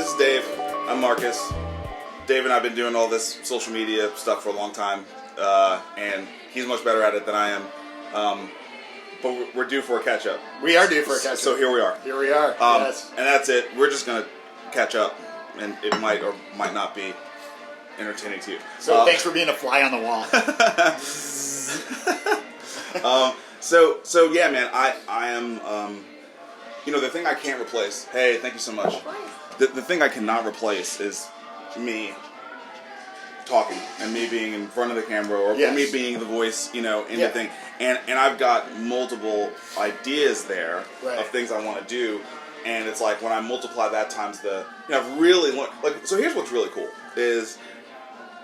this is Dave. I'm Marcus. Dave and I have been doing all this social media stuff for a long time, and he's much better at it than I am. But we're due for a catch-up. We are due for a catch-up. So here we are. Here we are, yes. And that's it. We're just going to catch up, and it might or might not be entertaining to you. So thanks for being a fly on the wall. So yeah, man, I am, the thing I can't replace, hey, thank you so much. The thing I cannot replace is me talking and me being in front of the camera or me being the voice, in the thing. And I've got multiple ideas there of things I want to do. And it's like when I multiply that times I've really learned, so here's what's really cool is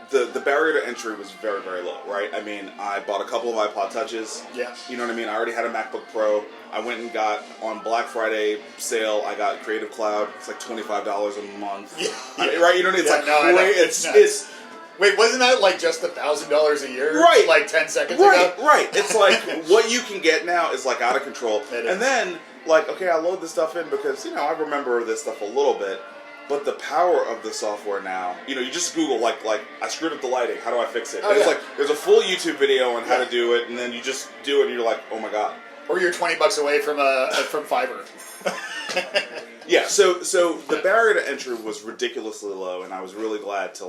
the barrier to entry was very, very low, right? I mean, I bought a couple of iPod Touches. Yeah. You know what I mean? I already had a MacBook Pro. I went and got, on Black Friday sale, I got Creative Cloud. It's like $25 a month. Yeah. Right? You know what I mean? It's like, no, it's wait, wasn't that like just $1,000 a year? Right. Like 10 seconds ago? Right. It's like, what you can get now is like out of control. And then, like, okay, I load this stuff in because, I remember this stuff a little bit. But the power of the software now, you just Google, like I screwed up the lighting, how do I fix it? And it's like, there's a full YouTube video on how to do it, and then you just do it, and you're like, oh my god. Or you're $20 away from Fiverr. Yeah, so the barrier to entry was ridiculously low, and I was really glad to,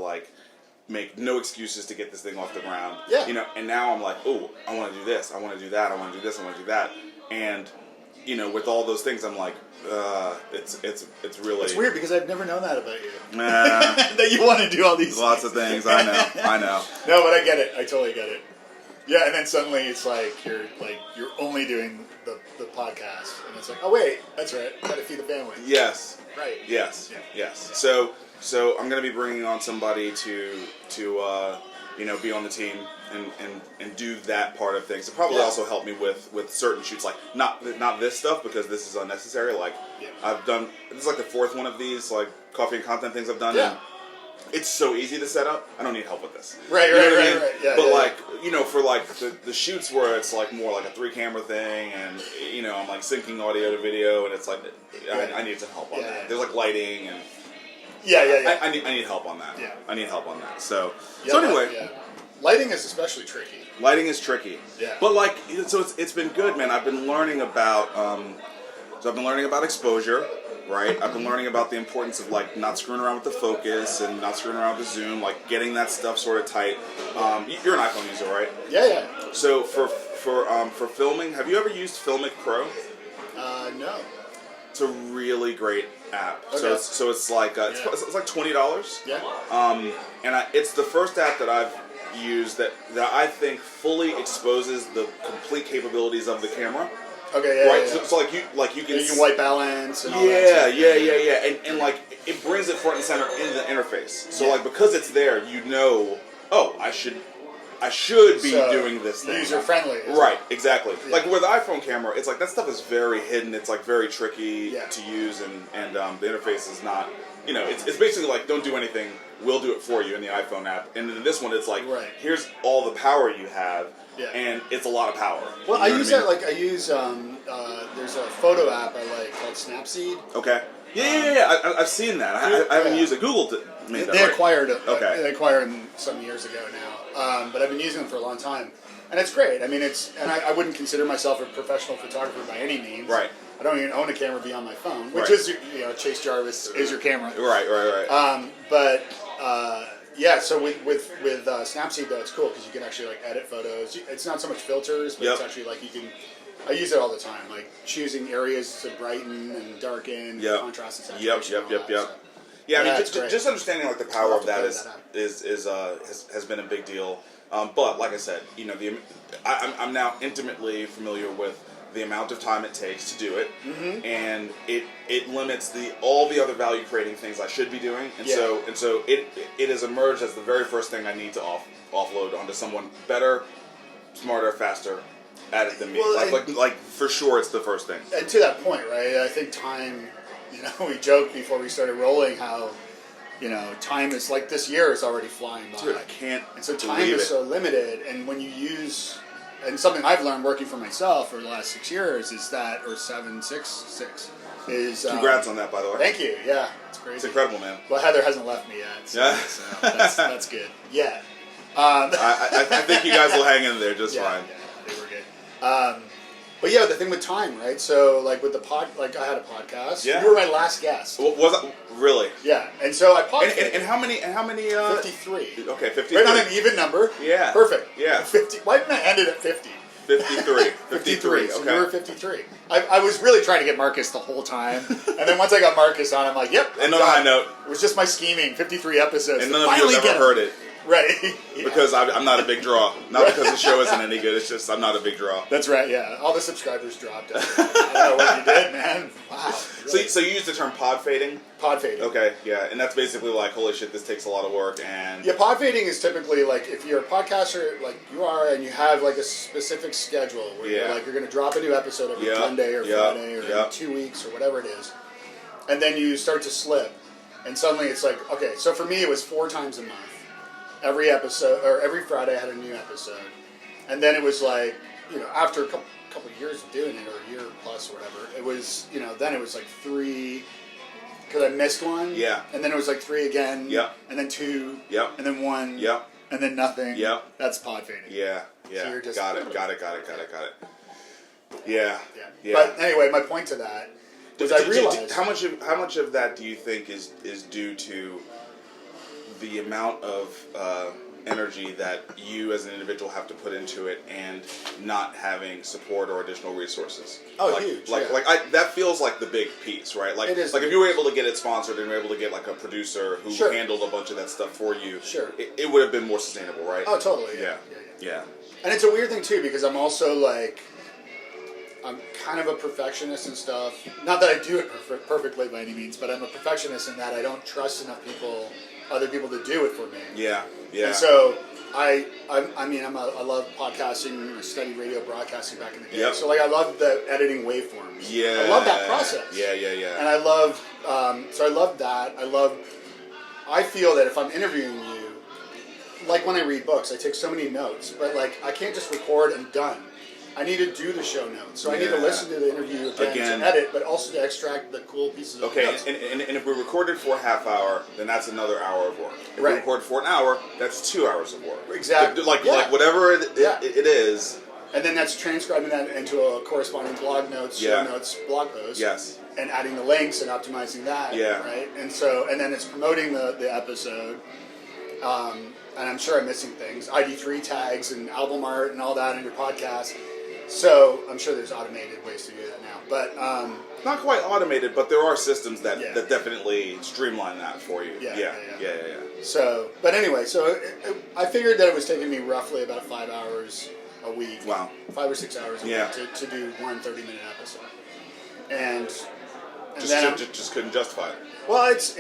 make no excuses to get this thing off the ground. Yeah. And now I'm like, oh, I want to do this, I want to do that, I want to do this, I want to do that. And, with all those things, I'm like, it's really... It's weird because I've never known that about you. That you want to do all these Lots of things, I know. No, but I get it. I totally get it. Yeah, and then suddenly it's like you're only doing the podcast, and it's like, oh wait, that's right, gotta feed the family. Yes. Right. Yes. Yeah. Yes. So I'm gonna be bringing on somebody to be on the team and do that part of things. It probably also help me with certain shoots, like not this stuff because this is unnecessary. I've done, this is like the fourth one of these coffee and content things I've done. Yeah. And it's so easy to set up. I don't need help with this. Right. Yeah. But for the shoots where it's more like a 3-camera thing, and I'm syncing audio to video, and it's like I need some help on that. Yeah. There's lighting and. Yeah. I need help on that. Yeah. I need help on that. So anyway. Lighting is especially tricky. Lighting is tricky. Yeah. But so it's been good, man. I've been learning about exposure, right? I've been learning about the importance of not screwing around with the focus and not screwing around with the zoom, getting that stuff sort of tight. You're an iPhone user, right? Yeah. So for filming, have you ever used Filmic Pro? No. It's a really great app. Okay. So it's like it's like $20. Yeah. And it's the first app that I've used that I think fully exposes the complete capabilities of the camera. Okay. Yeah. Right. Yeah. So you can white balance. And all that stuff. And it brings it front and center in the interface. So because it's there, I should be doing this thing. User friendly. Right, exactly. Yeah. With the iPhone camera, it's that stuff is very hidden. It's very tricky to use, and the interface is not. It's basically don't do anything. We'll do it for you in the iPhone app. And in this one, it's here's all the power you have, and it's a lot of power. Well, I use that. I use there's a photo app I like called Snapseed. Okay. Yeah. I've seen that. I haven't used it. Google made that. They acquired it. Okay. They acquired them some years ago now. But I've been using them for a long time, and it's great. I mean, I wouldn't consider myself a professional photographer by any means. Right. I don't even own a camera beyond my phone, which is Chase Jarvis is your camera. Right. So with Snapseed though, it's cool because you can actually edit photos. It's not so much filters, but it's actually you can. I use it all the time, choosing areas to brighten and darken, contrast and saturation. Yep. Yeah, I mean, just understanding the power of that has been a big deal. But like I said, I'm now intimately familiar with the amount of time it takes to do it, and it limits all the other value creating things I should be doing, and so it has emerged as the very first thing I need to offload onto someone better, smarter, faster at it than me. Well, for sure, it's the first thing. And to that point, right? I think time. We joked before we started rolling how, time is this year is already flying by. Dude, I can't. And so time is so limited, and when you use, and something I've learned working for myself for the last 6 years is that, or 7, 6, is... Congrats on that, by the way. Thank you, yeah. It's crazy. It's incredible, man. Well, Heather hasn't left me yet, so, yeah. so that's good. Yeah. I think you guys will hang in there just fine. Yeah, I think we're good. But yeah, the thing with time, right? So, like with the I had a podcast. Yeah. You were my last guest. Well, was it really? Yeah, and so I podcasted. And how many? 53. Okay, 53. Right on an even number. Yeah. Perfect. Yeah. 50. Why didn't I end it at 50? 53. 53. So okay. you were 53. I was really trying to get Marcus the whole time, and then once I got Marcus on, I'm like, yep. And on a high note, it was just my scheming. 53 episodes. And none of you have ever heard it. Right. Yeah. Because I'm not a big draw. Not because the show isn't any good. It's just I'm not a big draw. That's right. Yeah. All the subscribers dropped. I don't know what you did, man. Wow. Really. So you use the term pod fading? Pod fading. Okay. Yeah. And that's basically like, holy shit, this takes a lot of work. And yeah, pod fading is typically like if you're a podcaster like you are, and you have like a specific schedule where you're like you're going to drop a new episode every Monday or Friday or every 2 weeks or whatever it is, and then you start to slip, and suddenly it's like, okay, so for me it was 4 times a month. Every episode, or every Friday I had a new episode. And then it was like, after a couple of years of doing it, or a year plus or whatever, it was, then it was like 3, because I missed one. Yeah. And then it was like 3 again. Yep. And then 2. Yep. And then 1. Yep. And then nothing. Yep. That's pod fading. Yeah. Yeah. So you're just, got it. Yeah. Yeah. But anyway, my point to that was I realized... How much of that do you think is due to the amount of energy that you as an individual have to put into it, and not having support or additional resources? Oh, huge! That feels like the big piece, right? Like, it is. Like if you were able to get it sponsored and were able to get like a producer who handled a bunch of that stuff for you, it would have been more sustainable, right? Oh, totally. Yeah. And it's a weird thing too, because I'm also like, I'm kind of a perfectionist and stuff. Not that I do it perfectly by any means, but I'm a perfectionist in that I don't trust enough other people to do it for me. Yeah. And so I love podcasting. I studied radio broadcasting back in the day. Yep. So like I love the editing waveforms. Yeah. I love that process. Yeah. And I love, so I love that. I feel that if I'm interviewing you, like when I read books, I take so many notes, but like I can't just record and done. I need to do the show notes. So I need to listen to the interview again to edit, but also to extract the cool pieces of notes. And if we recorded for a half hour, then that's another hour of work. If we right. record for an hour, that's 2 hours of work. Exactly. Like whatever it is. And then that's transcribing that into a corresponding blog notes, show notes, blog post. Yes. And adding the links and optimizing that. Yeah. Right? And then it's promoting the episode. And I'm sure I'm missing things. ID3 tags and album art and all that in your podcast. So I'm sure there's automated ways to do that now, but not quite automated. But there are systems that definitely streamline that for you. Yeah. So, but anyway, I figured that it was taking me roughly about 5 hours a week. Wow. 5 or 6 hours a week to do one 30-minute episode, and just couldn't justify it. Well, it's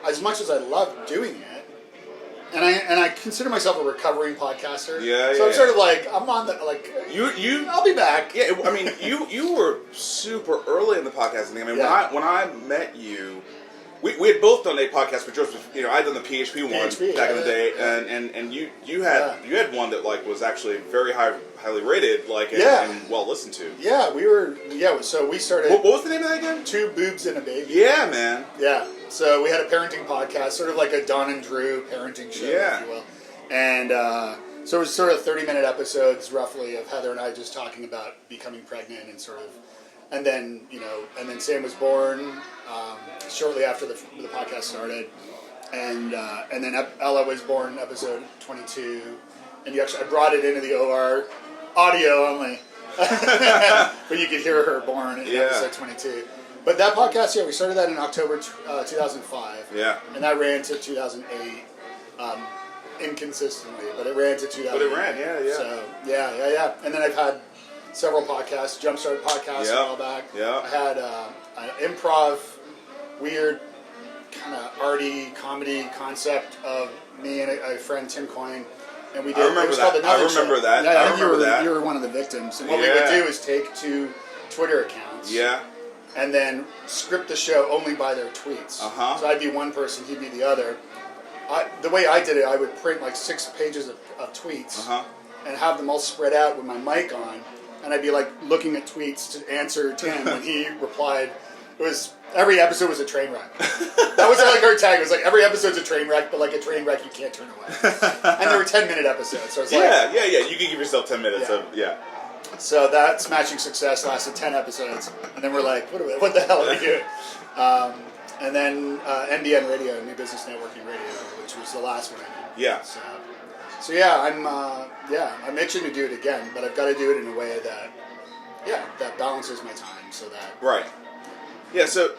as much as I love doing it. And I consider myself a recovering podcaster. So I'm sort of like, I'm on the, like, I'll be back. Yeah, I mean, you were super early in the podcasting thing. I mean, when I met you, we had both done a podcast for Joseph. I had done the PHP one back in the day, and you had one that like was actually very highly rated, and well listened to. Yeah, so we started. What was the name of that again? 2 Boobs and a Baby. Yeah, man. Yeah. So we had a parenting podcast, sort of like a Don and Drew parenting show, if you will. And so it was sort of 30-minute episodes, roughly, of Heather and I just talking about becoming pregnant and sort of, and then Sam was born shortly after the podcast started, and then Ella was born, episode 22, and I brought it into the OR, audio only, but you could hear her born in episode 22. But that podcast, we started that in October 2005. Yeah. And that ran to 2008, inconsistently, but it ran to 2008. But it ran, yeah. So, yeah. And then I've had several podcasts, Jumpstart podcast a while back. Yeah. I had an improv, weird, kind of arty comedy concept of me and a friend, Tim Coyne. And we did. I remember that. Yeah, I remember that. You were one of the victims. And what we would do is take 2 Twitter accounts. Yeah. And then script the show only by their tweets. Uh-huh. So I'd be one person, he'd be the other. The way I did it, I would print like 6 pages of tweets and have them all spread out with my mic on. And I'd be like looking at tweets to answer Tim when he replied. every episode was a train wreck. That was like our tag. It was like every episode's a train wreck, but like a train wreck you can't turn away. And there were 10-minute episodes, so it's like you can give yourself 10 minutes of So that Smashing Success lasted 10 episodes, and then we're like, what the hell are we doing? And then NBN Radio, New Business Networking Radio, which was the last one I did. Yeah. So I'm itching to do it again, but I've got to do it in a way that balances my time, so that right. Yeah. So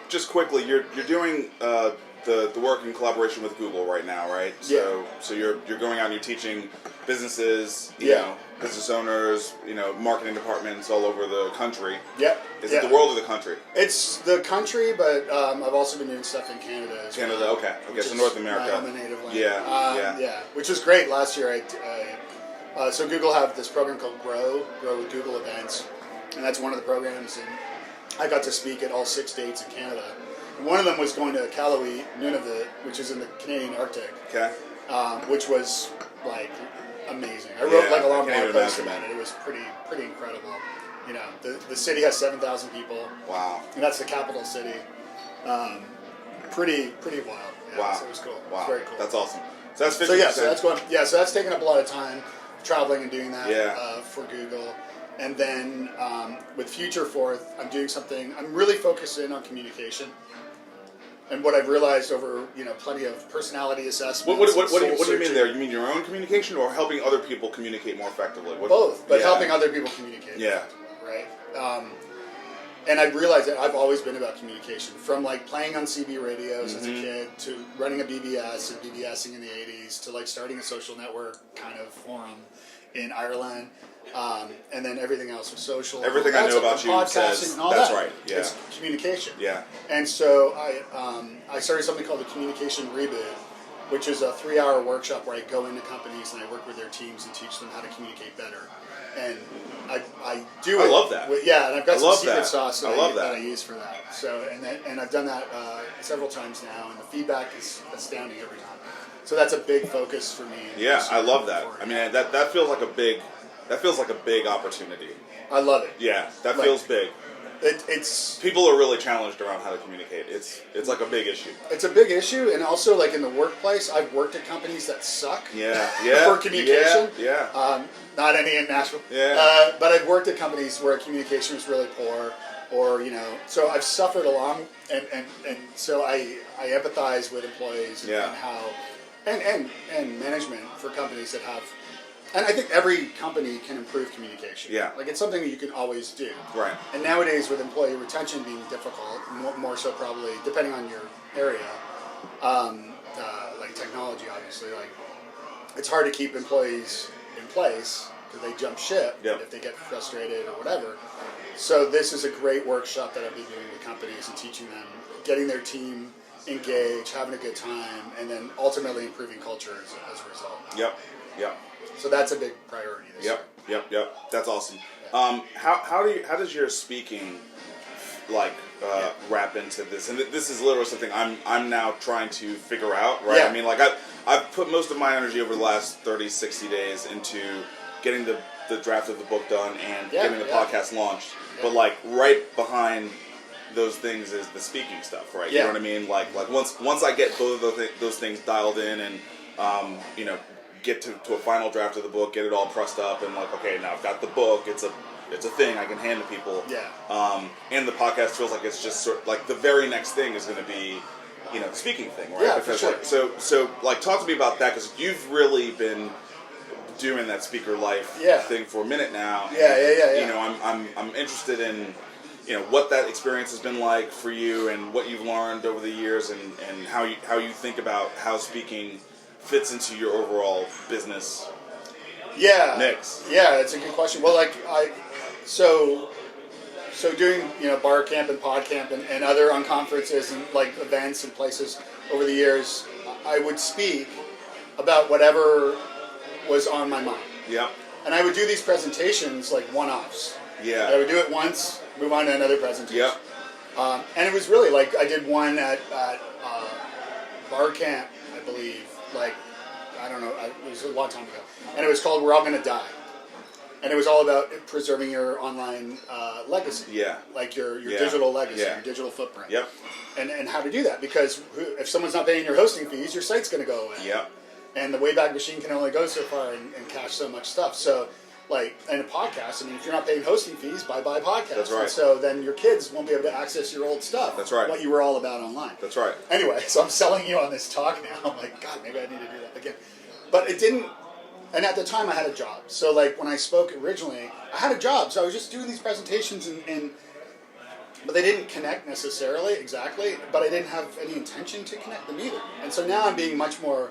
just quickly, you're doing the work in collaboration with Google right now, right? So you're going out and you're teaching businesses, you know, business owners, you know, marketing departments all over the country. Yep. Is it the world or the country? It's the country, but I've also been doing stuff in Canada as well. Okay, so North America. My native land. Yeah. Which was great. Last year, so Google have this program called Grow with Google Events, and that's one of the programs, and I got to speak at all 6 states in Canada. And one of them was going to Iqaluit, Nunavut, which is in the Canadian Arctic. Okay. Which was like amazing. I wrote like a long blog post about it. It was pretty incredible. You know, the city has 7,000 people. Wow. And that's the capital city. Pretty wild. Yeah, wow. So it was cool. Wow. It was very cool. That's awesome. So that's 50%. So that's taken up a lot of time traveling and doing that for Google. And then with Future Forth, I'm doing something. I'm really focusing on communication. And what I've realized over plenty of personality assessments. What do you mean there? You mean your own communication, or helping other people communicate more effectively? Both, but helping other people communicate. Yeah. Right. And I've realized that I've always been about communication, from like playing on CB radios as a kid to running a BBS and BBSing in the 80s to like starting a social network kind of forum in Ireland. And then everything else was social. Everything I know about you says and all that's that. right. Yeah. It's communication. Yeah. And so I started something called the Communication Reboot, which is a 3-hour workshop where I go into companies and I work with their teams and teach them how to communicate better. And I do it. I love that. And I've got some secret sauce that I use for that. So and I've done that several times now, and the feedback is astounding every time. So that's a big focus for me. Yeah, I love that. I mean, that feels like a big. That feels like a big opportunity. I love it. Yeah, that feels big. It's people are really challenged around how to communicate. It's like a big issue. It's a big issue, and also like in the workplace, I've worked at companies that suck. Yeah. For communication. Yeah. Not any in Nashville. Yeah. But I've worked at companies where communication was really poor, or so I've suffered along, and so I empathize with employees and how and management for companies that have. And I think every company can improve communication. Yeah. Like, it's something that you can always do. Right. And nowadays, with employee retention being difficult, more so probably, depending on your area, like technology, obviously, like, it's hard to keep employees in place because they jump ship if they get frustrated or whatever. So this is a great workshop that I've been doing with companies and teaching them, getting their team engaged, having a good time, and then ultimately improving culture as a result. Yep. So that's a big priority this year. Yep. That's awesome. How does your speaking wrap into this? And this is literally something I'm now trying to figure out, right? I mean, like I've put most of my energy over the last 30, 60 days into getting the draft of the book done and getting the podcast launched. But like right behind those things is the speaking stuff, right? You know what I mean? Like once I get both of those things dialed in and get to a final draft of the book, get it all pressed up, and like, okay, now I've got the book. It's a thing I can hand to people. Yeah. And the podcast feels like it's just sort of like the very next thing is going to be, the speaking thing, right? Yeah, because for sure. So like, talk to me about that, because you've really been doing that speaker life thing for a minute now. Yeah. I'm interested in what that experience has been like for you, and what you've learned over the years, and how you think about how speaking fits into your overall business mix. Yeah, that's a good question. Well, like so doing BarCamp and PodCamp and other on conferences and like events and places over the years, I would speak about whatever was on my mind. Yeah. And I would do these presentations like one-offs. Yeah. I would do it once, move on to another presentation. Yeah. And it was really like I did one at BarCamp, I believe. Like, I don't know, it was a long time ago. And it was called We're All Gonna Die. And it was all about preserving your online legacy. Yeah. Like your digital legacy, your digital footprint. Yep. And how to do that, because if someone's not paying your hosting fees, your site's going to go away. Yep. And the Wayback Machine can only go so far and cache so much stuff. So, like, in a podcast, I mean, if you're not paying hosting fees, bye-bye podcast. That's right. And so then your kids won't be able to access your old stuff. That's right. What you were all about online. That's right. Anyway, so I'm selling you on this talk now. I'm like, God, maybe I need to do that again. But it didn't, and at the time I had a job. So, like, when I spoke originally, I had a job. So I was just doing these presentations but they didn't connect necessarily, exactly, but I didn't have any intention to connect them either. And so now I'm being much more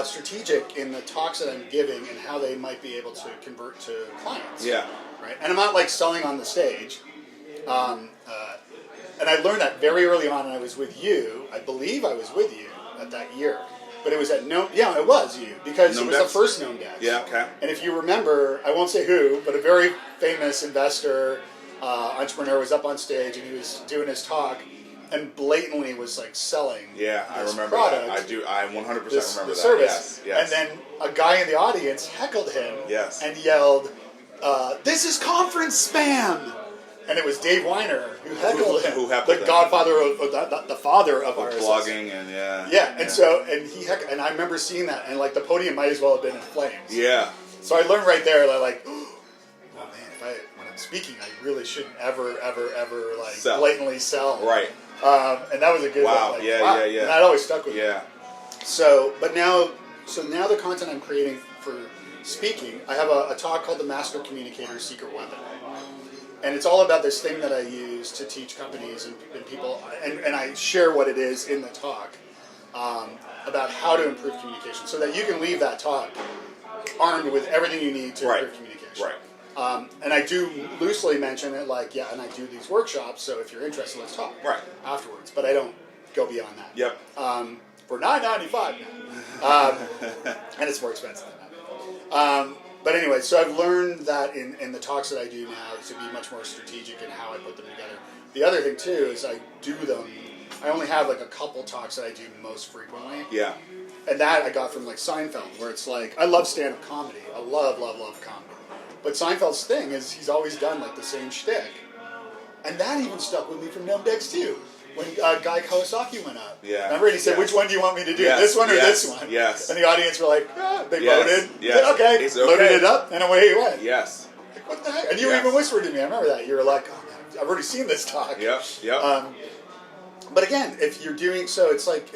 strategic in the talks that I'm giving and how they might be able to convert to clients. Yeah. Right? And I'm not like selling on the stage. And I learned that very early on, and I was with you. I believe I was with you at that year. But it was at it was you, because it was the first Gnome Dex. Yeah, okay. And if you remember, I won't say who, but a very famous investor, entrepreneur was up on stage and he was doing his talk and blatantly was like selling I remember product, that. I 100% remember that. Service. Yes. And then a guy in the audience heckled him and yelled, "This is conference spam!" And it was Dave Weiner who heckled him. The godfather of the father of our blogging and and I remember seeing that, and like the podium might as well have been in flames. Yeah. So I learned right there that like, oh man, when I'm speaking, I really shouldn't ever like blatantly sell. Right. And that was a good one. Like, yeah. And that always stuck with me. Yeah. So now the content I'm creating for speaking, I have a talk called The Master Communicator's Secret Weapon. And it's all about this thing that I use to teach companies and people, and I share what it is in the talk about how to improve communication, so that you can leave that talk armed with everything you need to improve communication. Right. And I do loosely mention it, like, and I do these workshops, so if you're interested, let's talk afterwards. But I don't go beyond that. Yep. For $9.95 now. And it's more expensive than that. But anyway, so I've learned that in the talks that I do now to be much more strategic in how I put them together. The other thing, too, is I do them. I only have like a couple talks that I do most frequently. Yeah. And that I got from like Seinfeld, where it's like, I love stand-up comedy. I love comedy. But Seinfeld's thing is he's always done like the same shtick. And that even stuck with me from Gnome Dex too. When Guy Kawasaki went up. Yeah. Remember? And he said, which one do you want me to do? This one or this one? Yes. And the audience were like, they voted. Yes. Said, okay. Loaded it up, and away he went. Yes. Like, what the heck? And you even whispered to me. I remember that. You were like, oh, man, I've already seen this talk. Yep. But again, if you're doing so, it's like,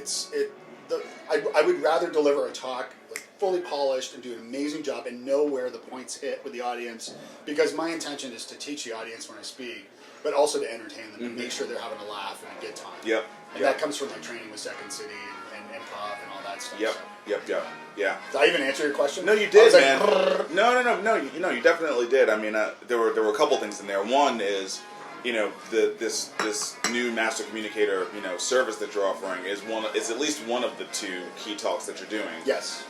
I would rather deliver a talk like fully polished and do an amazing job and know where the points hit with the audience, because my intention is to teach the audience when I speak, but also to entertain them and make sure they're having a laugh and a good time. Yep. And that comes from my training with Second City and improv and all that stuff. Yep. So. Yeah. Did I even answer your question? No, you did, man. Like, no. You definitely did. I mean, there were a couple things in there. One is, this new master communicator, service that you're offering is at least one of the two key talks that you're doing. Yes.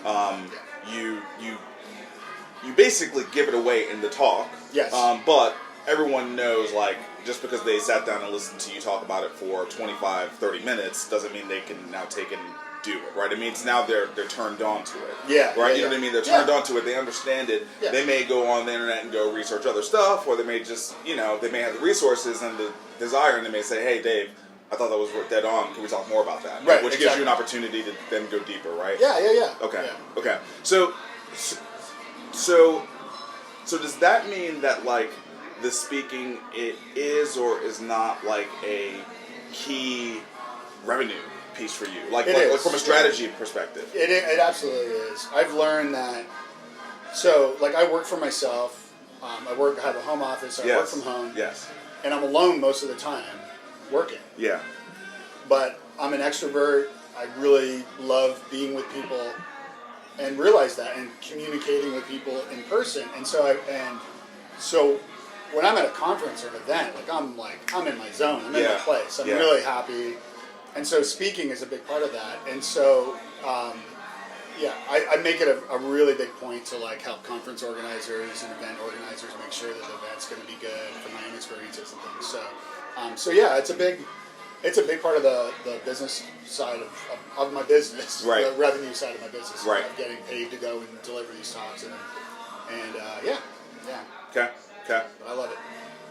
You basically give it away in the talk. Yes. But everyone knows, like, just because they sat down and listened to you talk about it for 25, 30 minutes doesn't mean they can now take and do it, right? It means now they're turned on to it. Yeah. Right? You know what I mean? They're turned on to it. They understand it. Yeah. They may go on the internet and go research other stuff, or they may just, they may have the resources and the desire, and they may say, hey, Dave, I thought that was dead on. Can we talk more about that? Right. Which gives you an opportunity to then go deeper, right? Yeah. Okay. Yeah. Okay. So does that mean that, like, the speaking, it is or is not like a key revenue piece for you, like from a strategy perspective? It absolutely is. I've learned that. So, like, I work for myself. I have a home office. So I work from home. Yes. And I'm alone most of the time, working. Yeah. But I'm an extrovert. I really love being with people, and realize that, and communicating with people in person. And so when I'm at a conference or an event, I'm in my zone. I'm in my place. I'm really happy. And so speaking is a big part of that. And so, I make it a really big point to, like, help conference organizers and event organizers make sure that the event's going to be good from my own experiences and things. It's a big part of the business side of my business, right? The revenue side of my business, right? Of getting paid to go and deliver these talks, and Yeah. Okay. But I love it.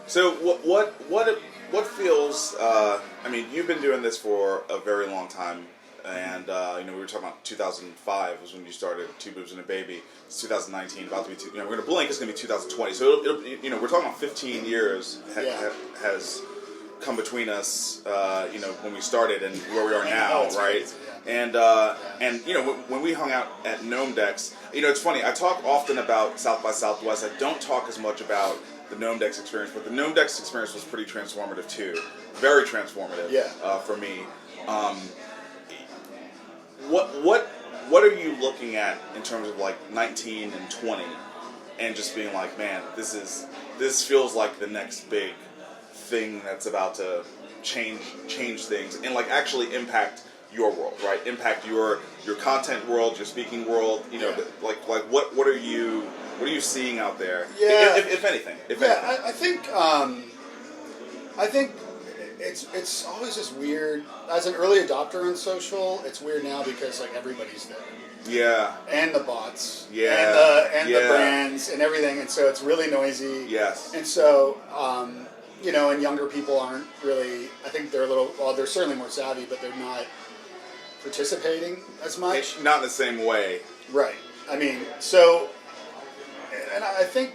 So what feels? I mean, you've been doing this for a very long time, and we were talking about 2005 was when you started Two Boobs and a Baby. It's 2019, about to be. We're gonna blink. It's gonna be 2020. So we're talking about 15 years has come between us. When we started and where we are now, right? Crazy, And when we hung out at Gnome Decks, it's funny. I talk often about South by Southwest. I don't talk as much about the Gnome Decks experience, but the Gnome Decks experience was pretty transformative too. Very transformative. For me. What are you looking at in terms of like 19 and 20, and just being like, man, this feels like the next big thing that's about to change things and like actually impact your world, right? Impact your content world, your speaking world. What are you seeing out there? Yeah. If anything. I think it's always just weird. As an early adopter on social, it's weird now because like everybody's there. Yeah. And the bots. Yeah. And the brands and everything, and so it's really noisy. Yes. And so and younger people aren't really. I think they're they're certainly more savvy, but they're not participating as much. Not in the same way. Right. I mean, so, and I think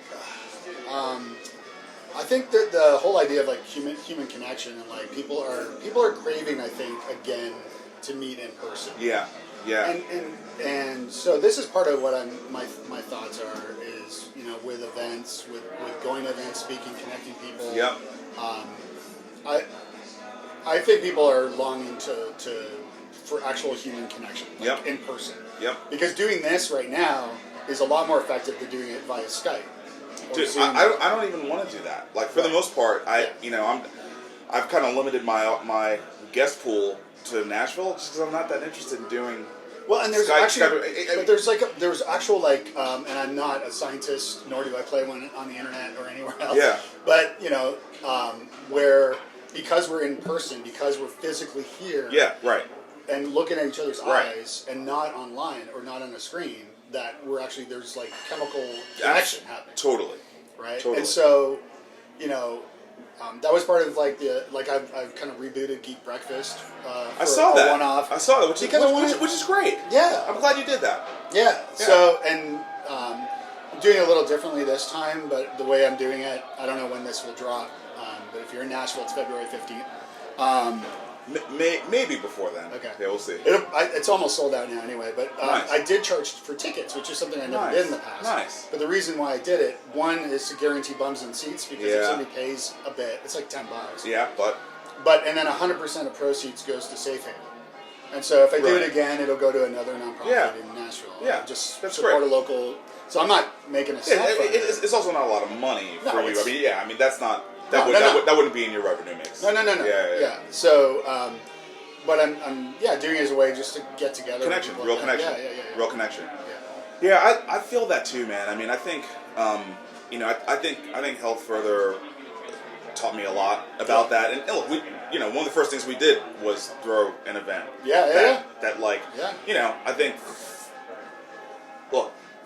that the whole idea of like human connection and like people are craving, I think, again to meet in person. Yeah. And so this is part of what my thoughts are is with events, with going to events, speaking, connecting people. Yep. I think people are longing for actual human connection, like in person. Yep. Because doing this right now is a lot more effective than doing it via Skype. Dude, I don't even want to do that. Like for the most part, I've kind of limited my guest pool to Nashville just because I'm not that interested in doing. Well, and there's Skype, there's actual and I'm not a scientist, nor do I play one on the internet or anywhere else. Yeah. But where because we're in person, because we're physically here. Yeah. Right. And looking at each other's eyes, and not online or not on a screen, that we're actually there's like chemical connection happening. Totally. Right. Totally. And so, that was part of I've kind of rebooted Geek Breakfast. I saw that. One-off. I saw that, which is great. Yeah. I'm glad you did that. Yeah. So I'm doing it a little differently this time, but the way I'm doing it, I don't know when this will drop. But if you're in Nashville, it's February 15th. Maybe before then. Okay. Yeah, we'll see. It's almost sold out now anyway, but nice. I did charge for tickets, which is something I never did in the past. Nice. But the reason why I did it, one, is to guarantee bums and seats, because if somebody pays a bit, it's like $10. Yeah, and then 100% of proceeds goes to Safe Haven. And so if I do it again, it'll go to another nonprofit in Nashville. Yeah, just that's support great. a local. So I'm not making a cent from it. It's also not a lot of money for you. I mean, that's not that wouldn't be in your revenue mix. No. Yeah. So, but I'm doing it as a way just to get together. Connection, real connection. Yeah. Real connection. Yeah, I feel that too, man. I mean, I think I think Health Further taught me a lot about that. And look, one of the first things we did was throw an event.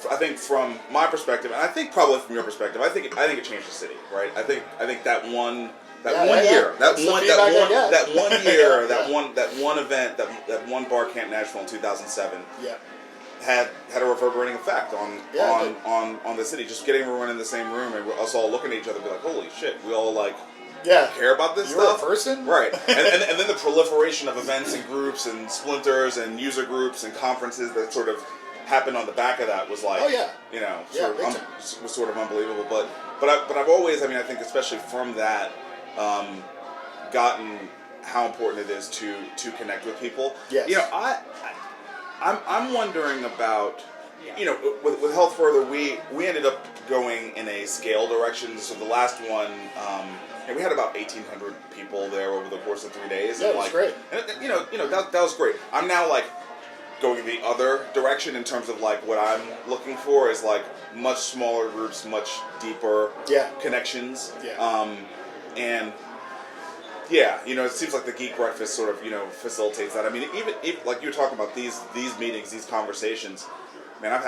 I think from my perspective, and I think probably from your perspective, I think it changed the city, right? I think that one year, that one event, that one BarCamp Nashville in 2007, had a reverberating effect on the city. Just getting everyone in the same room and us all looking at each other and be like, holy shit, we all care about this You're stuff. a person? Right. and then the proliferation of events and groups and splinters and user groups and conferences that sort of happened on the back of that was like, was sort of unbelievable. But I've always, I think especially from that, gotten how important it is to connect with people. Yes. I'm wondering about, with Health Further, we ended up going in a scale direction. So the last one, we had about 1,800 people there over the course of 3 days. Yeah, it was great. And that was great. I'm now going the other direction in terms of what I'm looking for is much smaller groups, much deeper connections. And it seems like the Geek Breakfast sort of facilitates that. I mean, even like you were talking about these meetings, these conversations. Man, I've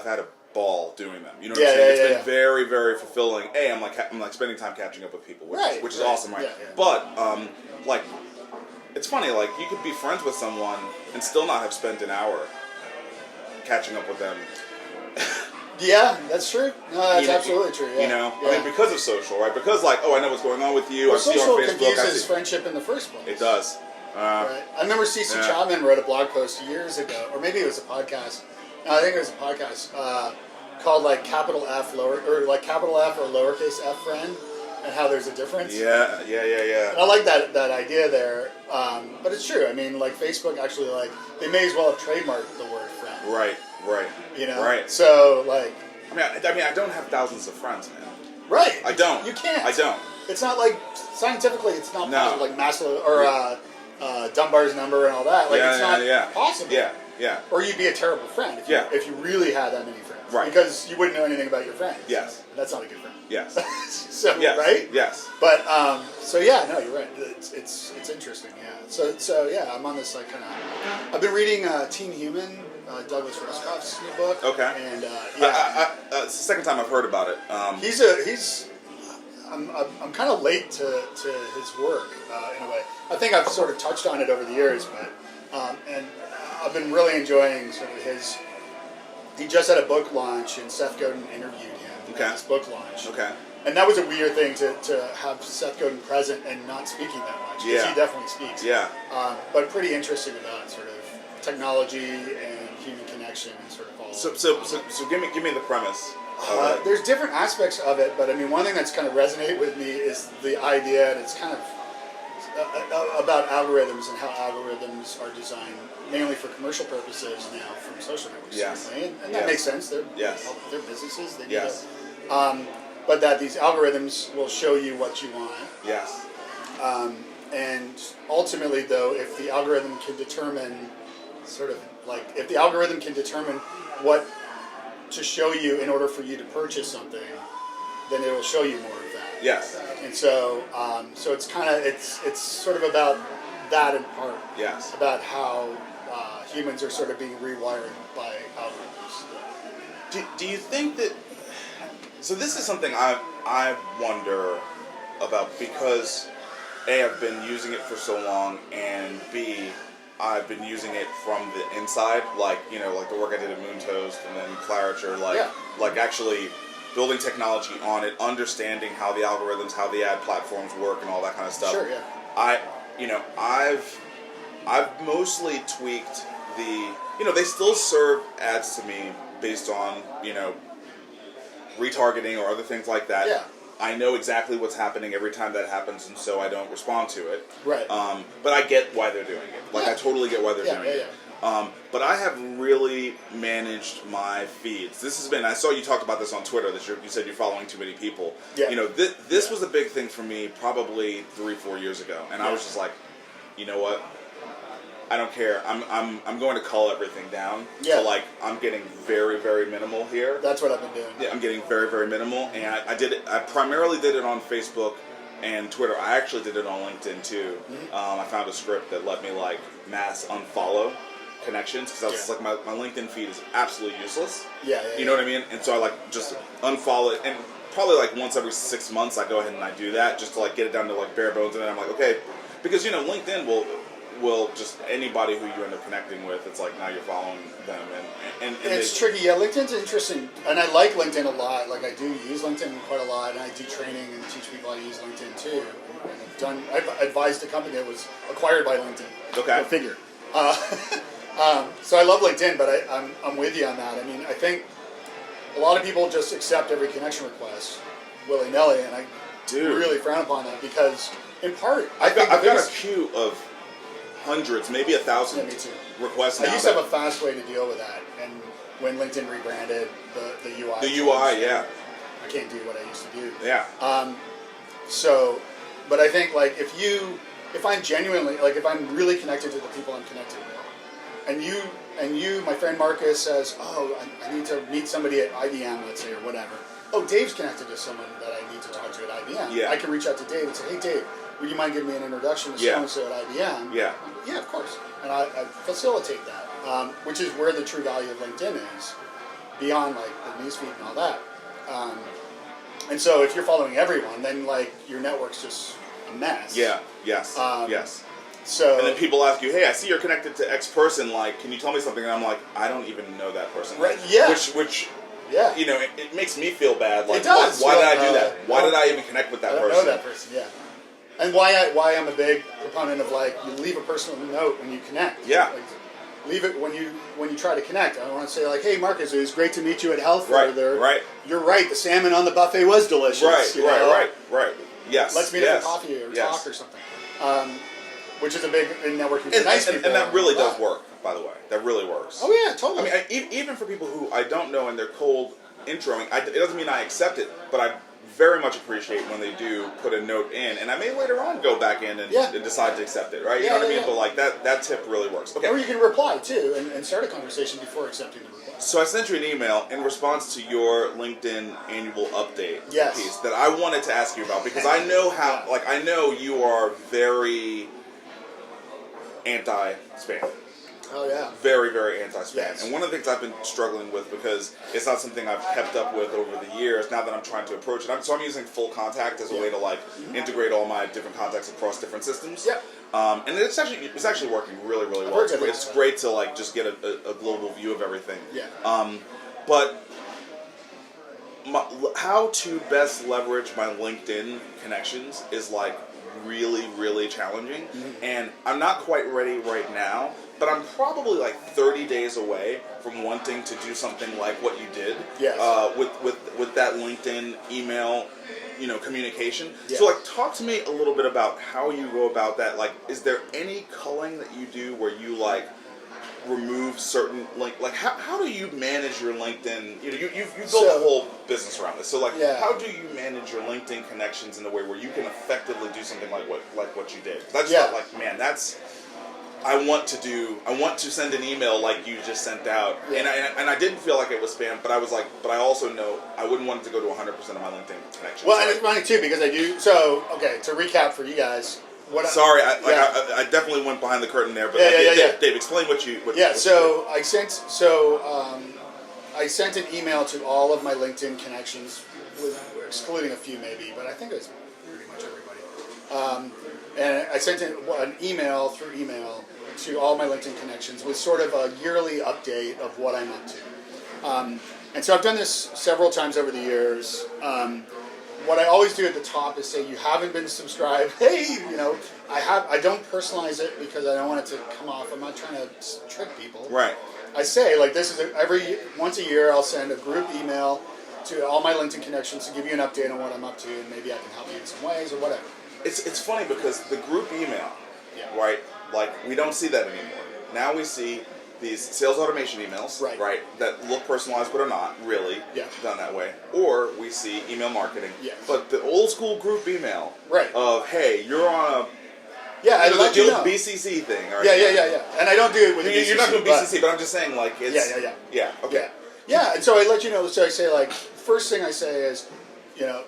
had a ball doing them. You know what I'm saying? It's been very, very fulfilling. I'm like spending time catching up with people, which is awesome, right? But like, it's funny. Like, you could be friends with someone and still not have spent an hour catching up with them. Yeah, that's true. No, that's absolutely true. Yeah. You know, I mean, because of social, right? Because like, I know what's going on with you. Well, I see you on Facebook. Social confuses friendship in the first place. It does. Right. I remember C.C. Chapman wrote a blog post years ago, or maybe it was a podcast. No, I think it was a podcast called like capital F capital F or lowercase f friend, and how there's a difference. Yeah. And I like that idea there, but it's true. I mean, like Facebook actually, like, they may as well have trademarked the word friend. Right. You know. Right. So like. I mean, I don't have thousands of friends, man. Right. I don't. You can't. I don't. It's not like scientifically, it's not possible. Like Maslow or Dunbar's number and all that. Like, it's not possible. Yeah. Or you'd be a terrible friend if you really had that many friends. Right. Because you wouldn't know anything about your friends. Yes. That's not a good friend. Yes. Right? Yes. But so yeah, no, you're right. It's interesting. Yeah. So yeah, I'm on this like kind of. I've been reading Teen Human, Douglas Rushkoff's new book. Okay. And it's the second time I've heard about it. I'm kind of late to his work in a way. I think I've sort of touched on it over the years, but and I've been really enjoying sort of his. He just had a book launch, and Seth Godin interviewed him at his book launch. Okay. And that was a weird thing to have Seth Godin present and not speaking that much. Because he definitely speaks. Yeah. But pretty interesting about sort of technology and human connection and sort of all. So give me the premise. There's different aspects of it, but I mean, one thing that's kind of resonated with me is the idea, and it's kind of about algorithms and how algorithms are designed mainly for commercial purposes now from social networks. Yes. And that makes sense. They're businesses. They need to, but that these algorithms will show you what you want. Yes. And ultimately, though, if the algorithm can determine if the algorithm can determine what to show you in order for you to purchase something, then it will show you more of that. Yes. And so, so it's kind of it's sort of about that in part. Yes. About how humans are sort of being rewired by algorithms. Do you think that? So this is something I wonder about because A, I've been using it for so long, and B, I've been using it from the inside, like the work I did at Moon Toast and then Clariture, like actually building technology on it, understanding how the algorithms, how the ad platforms work, and all that kind of stuff. Sure, yeah. I've mostly tweaked they still serve ads to me based on retargeting or other things like that. Yeah. I know exactly what's happening every time that happens, and so I don't respond to it. Right. But I get why they're doing it. Like, I totally get why they're doing it. But I have really managed my feeds. I saw you talked about this on Twitter, that you said you're following too many people. Yeah. This was a big thing for me probably 3-4 years ago, and I was just like, you know what? I don't care. I'm going to cull everything down. Yeah. So like I'm getting very, very minimal here. That's what I've been doing. Yeah, I'm getting very, very minimal, and I did it. I primarily did it on Facebook and Twitter. I actually did it on LinkedIn too. Mm-hmm. I found a script that let me like mass unfollow connections because I was just like my LinkedIn feed is absolutely useless. You know what I mean? And so I like just unfollow it, and probably like once every 6 months I go ahead and I do that just to like get it down to like bare bones, and then I'm like, okay, because LinkedIn will just anybody who you end up connecting with, it's like now you're following them, and it's tricky. Yeah, LinkedIn's interesting, and I like LinkedIn a lot. Like I do use LinkedIn quite a lot, and I do training and teach people how to use LinkedIn too. And I've advised a company that was acquired by LinkedIn. Okay. Go figure. So I love LinkedIn, but I'm with you on that. I mean, I think a lot of people just accept every connection request willy nilly, and I really frown upon that because, in part, I've got a queue of hundreds, maybe 1,000 requests now. I used to have a fast way to deal with that, and when LinkedIn rebranded the UI. The UI, yeah. I can't do what I used to do. Yeah. But I think like if I'm genuinely, like if I'm really connected to the people I'm connected with, and you, my friend Marcus says, oh, I need to meet somebody at IBM, let's say, or whatever. Oh, Dave's connected to someone that I need to talk to at IBM. Yeah. I can reach out to Dave and say, hey, Dave, would you mind giving me an introduction to so-and-so at IBM? Yeah. Yeah, of course. And I facilitate that, which is where the true value of LinkedIn is. beyond like the newsfeed and all that. And so if you're following everyone, then like your network's just a mess. Yeah. Yes. Yes. So and then people ask you, "Hey, I see you're connected to X person. Like, can you tell me something?" And I'm like, "I don't even know that person." Right? Yeah. Which yeah. You know, it makes me feel bad. Like, it does. why did I do that? Why did I even connect with that person? I don't know that person. Yeah. And why I'm a big proponent of like you leave a personal note when you connect. Yeah. Like, leave it when you try to connect. I want to say like, hey Marcus, it was great to meet you at Health Right. Further. Right. You're right. The salmon on the buffet was delicious. Right. You know? Right. Yes. Let's meet up for coffee or talk or something. Which is a big in networking for nice people. And that really does work, by the way. That really works. Oh yeah, totally. I mean, even for people who I don't know and they're cold introing, it doesn't mean I accept it, but I very much appreciate when they do put a note in, and I may later on go back in and decide to accept it, right? You know what I mean? But like that tip really works. Okay. Or you can reply too and start a conversation before accepting the reply. So I sent you an email in response to your LinkedIn annual update piece that I wanted to ask you about because I know I know you are very anti-spam. Oh yeah. Very, very anti-spam. Yes. And one of the things I've been struggling with because it's not something I've kept up with over the years, now that I'm trying to approach it. So I'm using Full Contact as a way to like integrate all my different contacts across different systems. Yep. And it's actually working really, really well. It's great to like just get a global view of everything. Yeah. But how to best leverage my LinkedIn connections is like really, really challenging. And I'm not quite ready right now, but I'm probably like 30 days away from wanting to do something like what you did with that LinkedIn email, communication. Yes. So like talk to me a little bit about how you go about that. Like, is there any culling that you do where you like remove certain like how do you manage your LinkedIn? You've built a whole business around this. So like how do you manage your LinkedIn connections in a way where you can effectively do something like what you did? Because I just felt like, man, I want to send an email like you just sent out, and I didn't feel like it was spam, but I was like, but I also know I wouldn't want it to go to 100% of my LinkedIn connections. Well, and it's funny too because I do. So okay, to recap for you guys. I definitely went behind the curtain there, but Dave, explain what you. So I sent an email to all of my LinkedIn connections, excluding a few maybe, but I think it was pretty much everybody. And I sent an email through email to all my LinkedIn connections with sort of a yearly update of what I'm up to. And so I've done this several times over the years. What I always do at the top is say, you haven't been subscribed. Hey, I don't personalize it because I don't want it to come off. I'm not trying to trick people. Right. I say, like, this is once a year I'll send a group email to all my LinkedIn connections to give you an update on what I'm up to, and maybe I can help you in some ways or whatever. It's funny because the group email, right? Like, we don't see that anymore. Now we see these sales automation emails, right, that look personalized but are not really done that way. Or we see email marketing. Yes. But the old school group email of, hey, you're on a the BCC thing. Or, And I don't do it with BCC. You're not doing BCC, but I'm just saying, like, it's... Yeah. Okay. Yeah, and so I let you know, so I say, like, first thing I say is,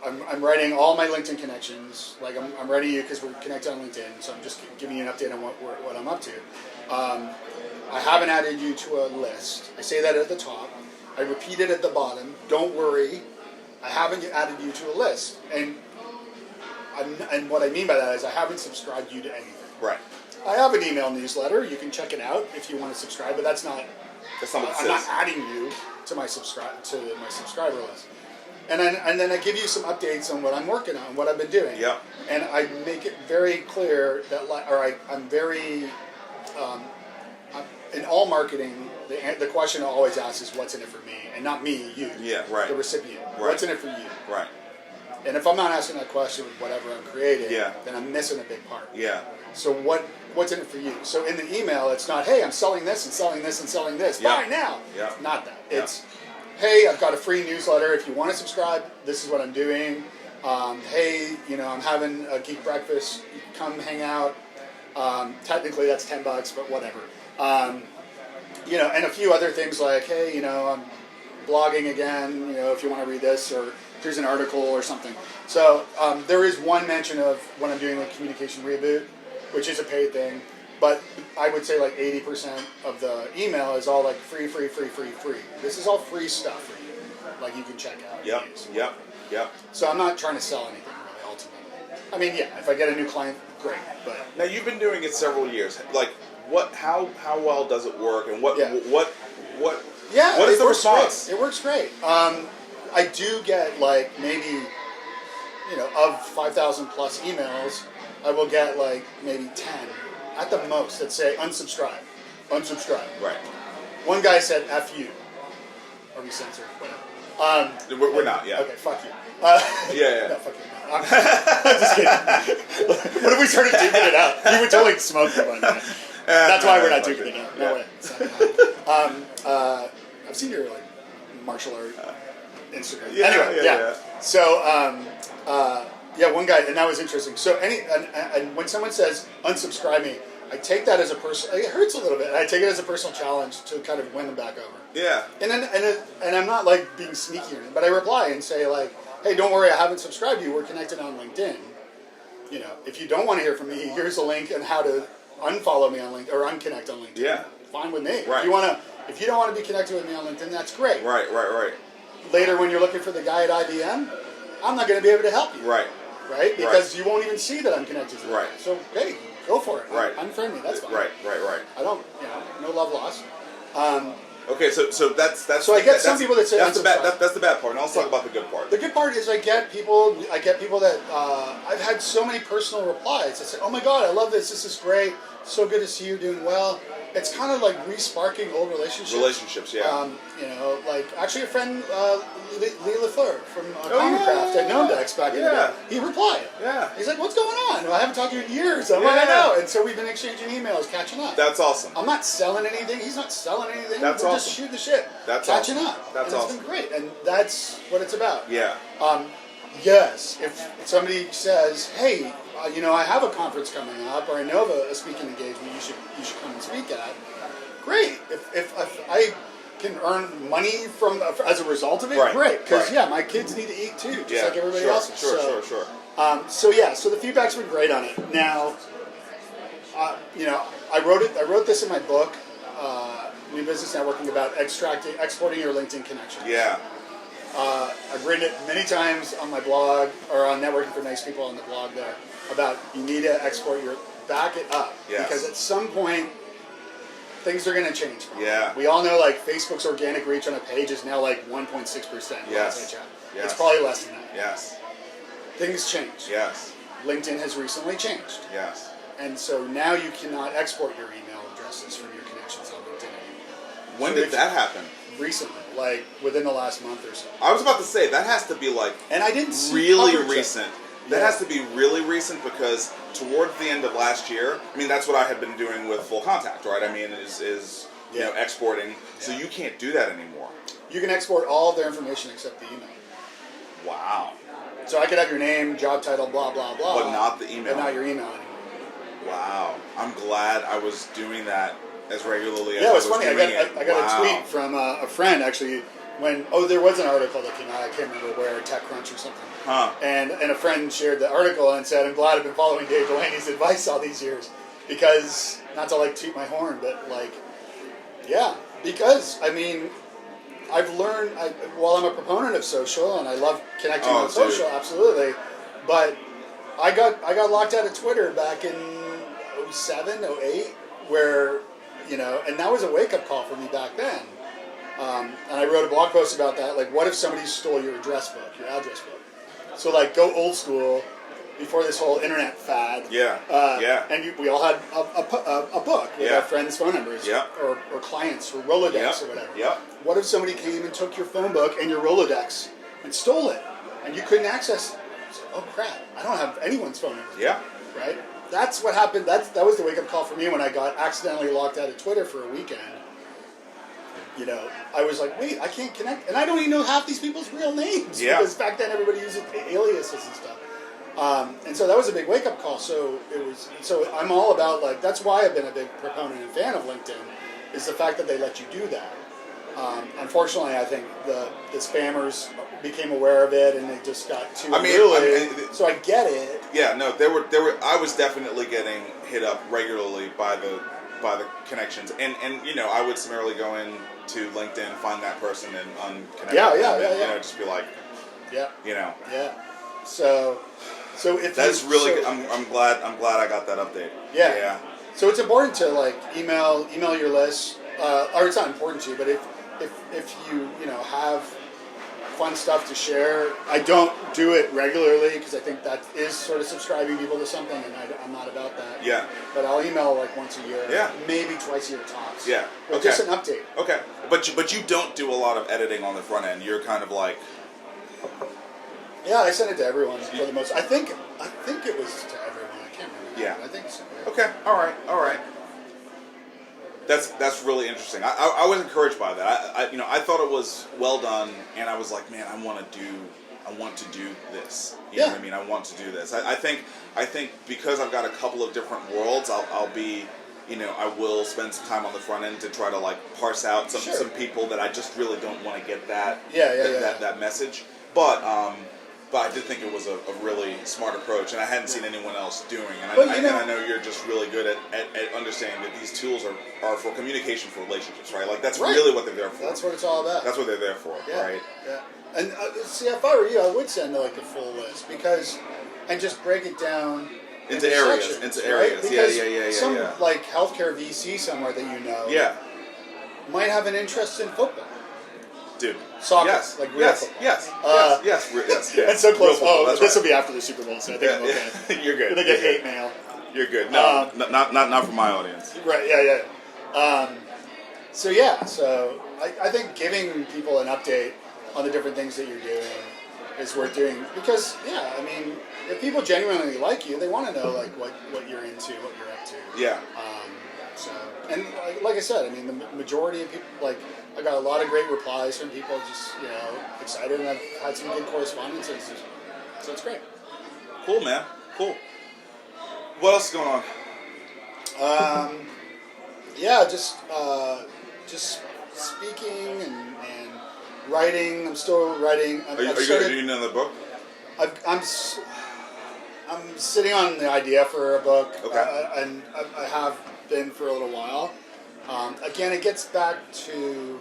I'm writing all my LinkedIn connections. Like, I'm writing you because we're connected on LinkedIn, so I'm just giving you an update on what I'm up to. I haven't added you to a list. I say that at the top. I repeat it at the bottom. Don't worry, I haven't added you to a list. And what I mean by that is I haven't subscribed you to anything. Right. I have an email newsletter. You can check it out if you want to subscribe, but that's not what I'm not adding you to my subscriber list. And then I give you some updates on what I'm working on, what I've been doing. Yeah. And I make it very clear that, I'm very. In all marketing, the question I always ask is, what's in it for me? And not me, you. Yeah, right. The recipient. Right. What's in it for you? Right. And if I'm not asking that question with whatever I'm creating, then I'm missing a big part. Yeah. So what's in it for you? So in the email, it's not, hey, I'm selling this and selling this and selling this. Buy now. Yeah. Not that. Yeah. It's, hey, I've got a free newsletter. If you want to subscribe, this is what I'm doing. Hey, I'm having a geek breakfast. Come hang out. Technically, that's $10, but whatever. And a few other things like, hey, I'm blogging again, if you want to read this, or here's an article or something. So there is one mention of what I'm doing with Communication Reboot, which is a paid thing. But I would say like 80% of the email is all like free. This is all free stuff for you. Like you can check out. Yep. So I'm not trying to sell anything really, ultimately. I mean, yeah, if I get a new client, great. But now you've been doing it several years. Like, how well does it work, and what is the response? Great. It works great. I do get like maybe, of 5,000 plus emails, I will get like maybe 10 at the most that say unsubscribe. Right. One guy said F you. Are we censored? Whatever. We're not, yeah. Okay, fuck you. Yeah. No, fuck you. I'm just kidding. What if we started duping it out? You would totally smoke the one. That's why we're not duping it out. No way. It's not gonna happen. I've seen your like martial art Instagram. Anyway. So, one guy, and that was interesting. So, and when someone says unsubscribe me, I take that as a personal. It hurts a little bit. I take it as a personal challenge to kind of win them back over. Yeah. And I'm not like being sneaky, but I reply and say like, hey, don't worry, I haven't subscribed to you. We're connected on LinkedIn. If you don't want to hear from me, here's a link on how to unfollow me on LinkedIn or unconnect on LinkedIn. Yeah. Fine with me. Right. If you don't want to be connected with me on LinkedIn, that's great. Right. Later, when you're looking for the guy at IBM, I'm not going to be able to help you. Right. Because you won't even see that I'm connected to you. Right. So, hey, go for it. Right. Unfriend me. That's fine. Right. I don't, no love lost. Okay, so that's so I get some people that say that's the bad part. Now let's talk about the good part. The good part is I get people that I've had so many personal replies that say, "Oh my God, I love this. This is great. So good to see you doing well." It's kind of like re-sparking old relationships. Yeah. Like actually a friend, Lee LaFleur from Common Craft at Nomedex back in the day. He replied. Yeah. He's like, "What's going on? I haven't talked to you in years." I'm like, "I know." And so we've been exchanging emails, catching up. That's awesome. I'm not selling anything. He's not selling anything. We're just shooting the shit. That's catching awesome. up. That's and awesome. It's been great, and that's what it's about. Yeah. Yes, if somebody says, "Hey, I have a conference coming up, or I know of a speaking engagement you should come and speak at," great. If I can earn money as a result of it, great. Because my kids need to eat too, just like everybody else. Sure. So the feedback's been great on it. Now, I wrote this in my book, New Business Networking, about exporting your LinkedIn connections. Yeah. I've written it many times on my blog, or on Networking for Nice People on the blog there, about you need to back it up. Yes. Because at some point, things are going to change. Yeah. We all know like Facebook's organic reach on a page is now like 1.6%. Yes. It's probably less than that. Yes. Things change. Yes. LinkedIn has recently changed. Yes. And so now you cannot export your email addresses from your connections on LinkedIn anymore. When did that happen? Recently, like within the last month or so. I was about to say that has to be like, and I didn't see really recent. That has to be really recent, because towards the end of last year, I mean, that's what I had been doing with Full Contact, right? I mean, is exporting. Yeah. So you can't do that anymore. You can export all of their information except the email. Wow. So I could have your name, job title, blah blah blah, but not the email. But not your email anymore. Wow. I'm glad I was doing that as regularly as it was I was funny. doing it. I got a tweet from a friend actually. When there was an article that came out, I can't remember where, TechCrunch or something. And a friend shared the article and said, "I'm glad I've been following Dave Delaney's advice all these years, because not to like toot my horn, but like, because I mean, I've learned. While I'm a proponent of social and I love connecting on social, absolutely, but I got locked out of Twitter back in 07, 08, where and that was a wake up call for me back then. And I wrote a blog post about that. Like, what if somebody stole your address book, your address book? So, like, go old school before this whole internet fad. And we all had a book with our friends' phone numbers, or clients, or Rolodex, or whatever. What if somebody came and took your phone book and your Rolodex and stole it, and you couldn't access it? So, oh crap! I don't have anyone's phone number. Right. That's what happened. That was the wake up call for me when I got accidentally locked out of Twitter for a weekend. I was like, wait, I can't connect. And I don't even know half these people's real names. Because back then everybody used aliases and stuff. And so that was a big wake-up call. So I'm all about, like, that's why I've been a big proponent and fan of LinkedIn, is the fact that they let you do that. Unfortunately, I think the spammers became aware of it and they just got too so I get it. Yeah, no, there were. I was definitely getting hit up regularly by the connections, and I would summarily go in to LinkedIn, find that person, and unconnect. Yeah. Just be like, yeah. Yeah. So if that's really good. I'm glad I got that update. Yeah. So it's important to like email your list, or it's not important to, but if you have fun stuff to share, I don't do it regularly because I think that is sort of subscribing people to something, and I'm not about that. Yeah. But I'll email like once a year. Yeah. Maybe twice a year tops. Yeah. Okay. Just an update. Okay. But you don't do a lot of editing on the front end. You're kind of like. Yeah, I sent it to everyone for the most. I think it was to everyone. I can't remember. Yeah. I think so. Yeah. Okay. All right. That's really interesting. I was encouraged by that. I thought it was well done, and I was like, man, I want to do this. You know what I mean? I want to do this. I think because I've got a couple of different worlds, I'll be. I will spend some time on the front end to try to like parse out some people that I just really don't want to get that message. But I did think it was a really smart approach, and I hadn't seen anyone else doing. And I know you're just really good at understanding that these tools are for communication for relationships, right? Like that's really what they're there for. That's what it's all about. That's what they're there for, right? Yeah. And see, if I were you, I would send like a full list and just break it down into areas. Right? Because some like healthcare VC somewhere that might have an interest in football. Dude. Soccer, like real football. Yes. And so close. This will be after the Super Bowl, so I think I'm okay. You're good. I get hate mail. You're good. No, not from my audience. Right. Yeah. So I think giving people an update on the different things that you're doing is worth doing because if people genuinely like you, they want to know like what you're into, what you're up to. Yeah. And like I said, the majority of people, like, I got a lot of great replies from people just, excited, and I've had some good correspondences, so it's great. Cool, man. Cool. What else is going on? Just speaking and writing. I'm still writing. Are you doing another book? I'm sitting on the idea for a book, and I have been for a little while. Again, it gets back to